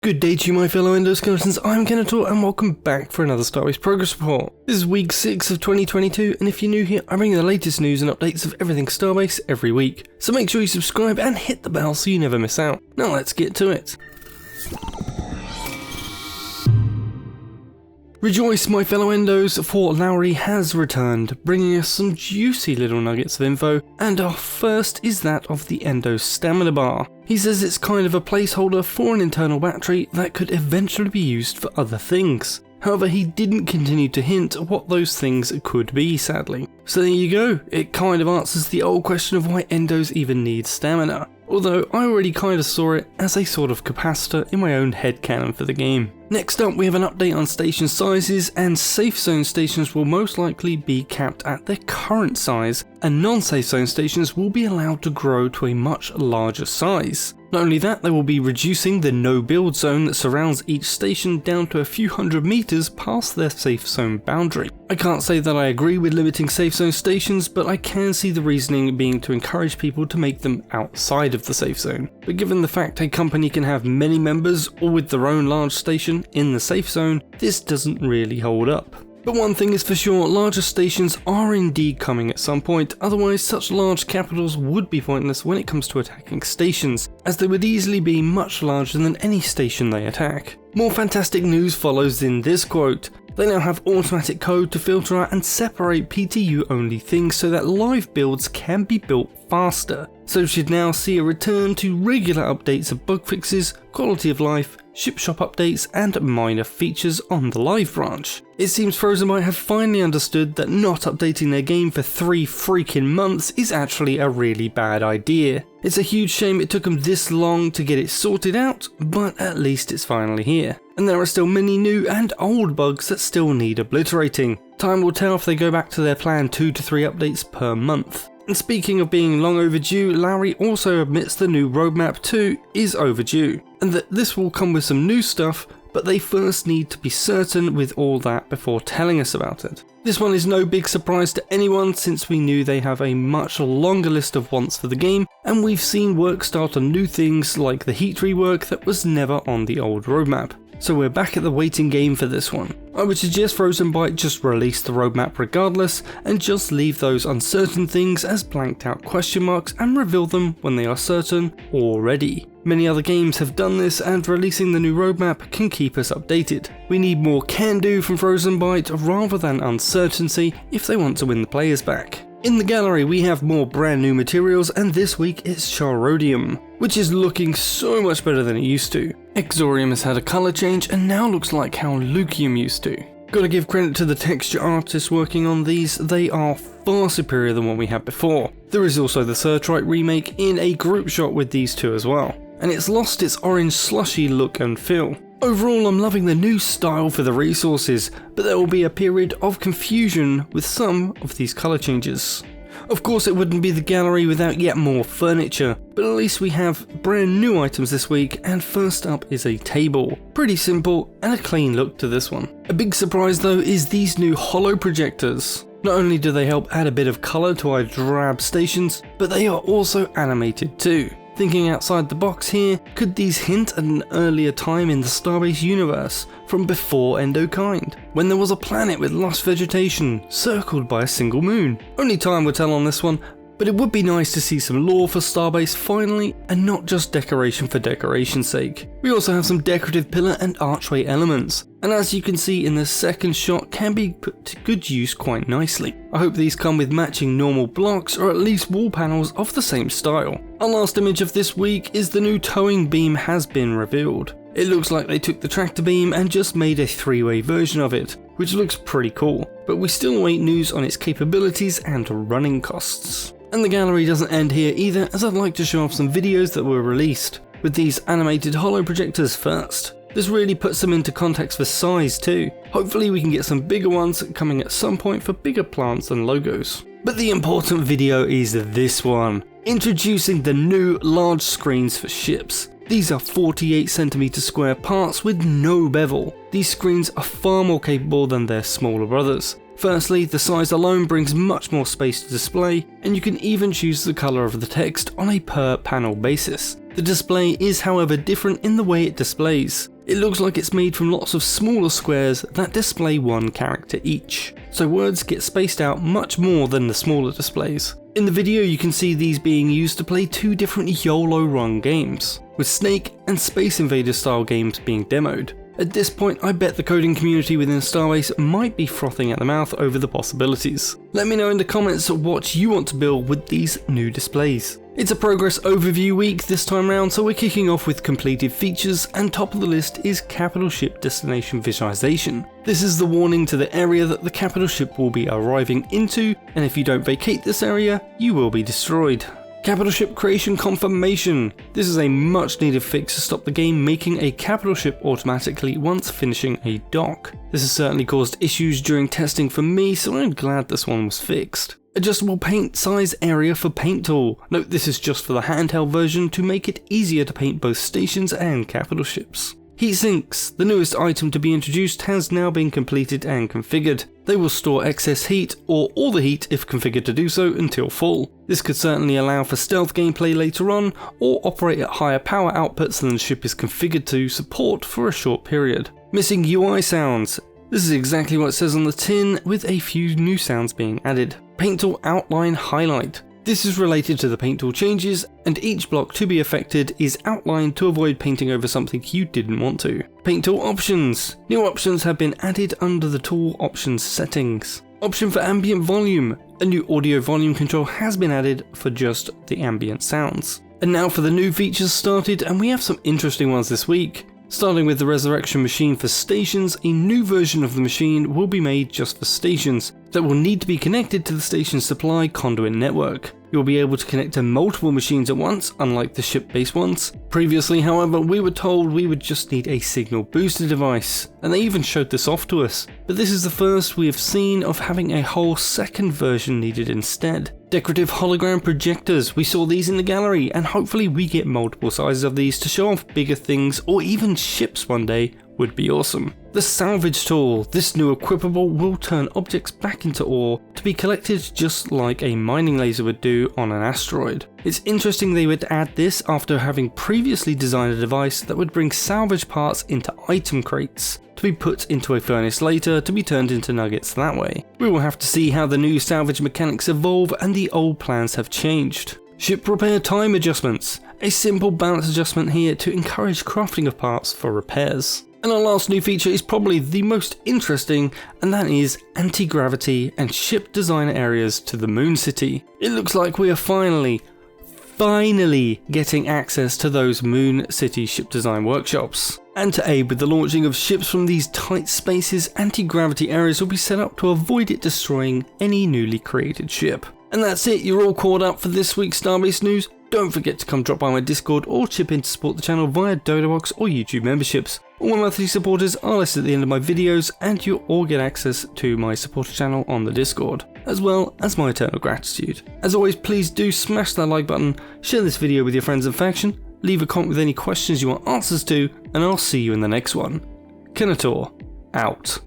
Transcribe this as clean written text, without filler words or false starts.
Good day to you, my fellow endoskeletons. I'm Kenetor and welcome back for another Starbase progress report. This is week 6 of 2022, and if you're new here, I bring you the latest news and updates of everything Starbase every week. So make sure you subscribe and hit the bell so you never miss out. Now let's get to it. Rejoice, my fellow endos, for Lowry has returned, bringing us some juicy little nuggets of info, and our first is that of the Endo Stamina Bar. He says it's kind of a placeholder for an internal battery that could eventually be used for other things. However, he didn't continue to hint what those things could be, sadly. So there you go, it kind of answers the old question of why endos even need stamina. Although I already kind of saw it as a sort of capacitor in my own headcanon for the game. Next up, we have an update on station sizes, and safe zone stations will most likely be capped at their current size, and non-safe zone stations will be allowed to grow to a much larger size. Not only that, they will be reducing the no-build zone that surrounds each station down to a few hundred meters past their safe zone boundary. I can't say that I agree with limiting safe zone stations, but I can see the reasoning being to encourage people to make them outside of the safe zone. But given the fact a company can have many members, all with their own large station in the safe zone, this doesn't really hold up. But one thing is for sure, larger stations are indeed coming at some point, otherwise such large capitals would be pointless when it comes to attacking stations, as they would easily be much larger than any station they attack. More fantastic news follows in this quote. They now have automatic code to filter out and separate PTU only things so that live builds can be built faster. So we should now see a return to regular updates of bug fixes, quality of life, ship shop updates and minor features on the live branch. It seems Frozenbyte have finally understood that not updating their game for 3 freaking months is actually a really bad idea. It's a huge shame it took them this long to get it sorted out, but at least it's finally here. And there are still many new and old bugs that still need obliterating. Time will tell if they go back to their planned 2 to 3 updates per month. And speaking of being long overdue, Lowry also admits the new roadmap too is overdue, and that this will come with some new stuff, but they first need to be certain with all that before telling us about it. This one is no big surprise to anyone since we knew they have a much longer list of wants for the game, and we've seen work start on new things like the heat rework that was never on the old roadmap. So we're back at the waiting game for this one. I would suggest Frozenbyte just release the roadmap regardless, and just leave those uncertain things as blanked out question marks and reveal them when they are certain or ready. Many other games have done this, and releasing the new roadmap can keep us updated. We need more can do from Frozenbyte rather than uncertainty if they want to win the players back. In the gallery we have more brand new materials, and this week it's Charodium, which is looking so much better than it used to. Exorium has had a colour change and now looks like how Lucium used to. Gotta give credit to the texture artists working on these, they are far superior than what we had before. There is also the Surtrite remake in a group shot with these two as well, and it's lost its orange slushy look and feel. Overall, I'm loving the new style for the resources, but there will be a period of confusion with some of these colour changes. Of course, it wouldn't be the gallery without yet more furniture, but at least we have brand new items this week, and first up is a table. Pretty simple and a clean look to this one. A big surprise though is these new Holo projectors. Not only do they help add a bit of colour to our drab stations, but they are also animated too. Thinking outside the box here, could these hint at an earlier time in the Starbase universe, from before Endokind, when there was a planet with lush vegetation, circled by a single moon? Only time will tell on this one, but it would be nice to see some lore for Starbase finally, and not just decoration for decoration's sake. We also have some decorative pillar and archway elements, and as you can see in the second shot, can be put to good use quite nicely. I hope these come with matching normal blocks or at least wall panels of the same style. Our last image of this week is the new towing beam has been revealed. It looks like they took the tractor beam and just made a 3-way version of it, which looks pretty cool, but we still await news on its capabilities and running costs. And the gallery doesn't end here either, as I'd like to show off some videos that were released, with these animated Holo projectors first. This really puts them into context for size too. Hopefully we can get some bigger ones coming at some point for bigger plants and logos. But the important video is this one, introducing the new large screens for ships. These are 48cm square parts with no bevel. These screens are far more capable than their smaller brothers. Firstly, the size alone brings much more space to display, and you can even choose the colour of the text on a per panel basis. The display is however different in the way it displays. It looks like it's made from lots of smaller squares that display one character each, so words get spaced out much more than the smaller displays. In the video you can see these being used to play two different YOLO run games, with Snake and Space Invader style games being demoed. At this point, I bet the coding community within Starbase might be frothing at the mouth over the possibilities. Let me know in the comments what you want to build with these new displays. It's a progress overview week this time round, so we're kicking off with completed features, and top of the list is capital ship destination visualization. This is the warning to the area that the capital ship will be arriving into, and if you don't vacate this area, you will be destroyed. Capital ship creation confirmation. This is a much needed fix to stop the game making a capital ship automatically once finishing a dock. This has certainly caused issues during testing for me, so I'm glad this one was fixed. Adjustable paint size area for paint tool. Note this is just for the handheld version to make it easier to paint both stations and capital ships. Heat sinks. The newest item to be introduced has now been completed and configured. They will store excess heat, or all the heat if configured to do so, until full. This could certainly allow for stealth gameplay later on, or operate at higher power outputs than the ship is configured to support for a short period. Missing UI sounds. This is exactly what it says on the tin, with a few new sounds being added. Paint tool outline highlight. This is related to the paint tool changes, and each block to be affected is outlined to avoid painting over something you didn't want to. Paint tool options. New options have been added under the tool options settings. Option for ambient volume. A new audio volume control has been added for just the ambient sounds. And now for the new features started, and we have some interesting ones this week. Starting with the resurrection machine for stations, a new version of the machine will be made just for stations that will need to be connected to the station's supply conduit network. You'll be able to connect to multiple machines at once, unlike the ship-based ones. Previously, however, we were told we would just need a signal booster device, and they even showed this off to us. But this is the first we have seen of having a whole second version needed instead. Decorative hologram projectors. We saw these in the gallery, and hopefully we get multiple sizes of these to show off bigger things or even ships one day. Would be awesome. The Salvage tool. This new equipable will turn objects back into ore to be collected just like a mining laser would do on an asteroid. It's interesting they would add this after having previously designed a device that would bring salvage parts into item crates to be put into a furnace later to be turned into nuggets that way. We will have to see how the new salvage mechanics evolve and the old plans have changed. Ship repair time adjustments. A simple balance adjustment here to encourage crafting of parts for repairs. And our last new feature is probably the most interesting, and that is anti-gravity and ship designer areas to the Moon City. It looks like we are finally getting access to those Moon City ship design workshops. And to aid with the launching of ships from these tight spaces, anti-gravity areas will be set up to avoid it destroying any newly created ship. And that's it, you're all caught up for this week's Starbase news. Don't forget to come drop by my Discord or chip in to support the channel via Dodobox or YouTube memberships. All my monthly supporters are listed at the end of my videos, and you'll all get access to my supporter channel on the Discord, as well as my eternal gratitude. As always, please do smash that like button, share this video with your friends and faction, leave a comment with any questions you want answers to, and I'll see you in the next one. Kenetor, out.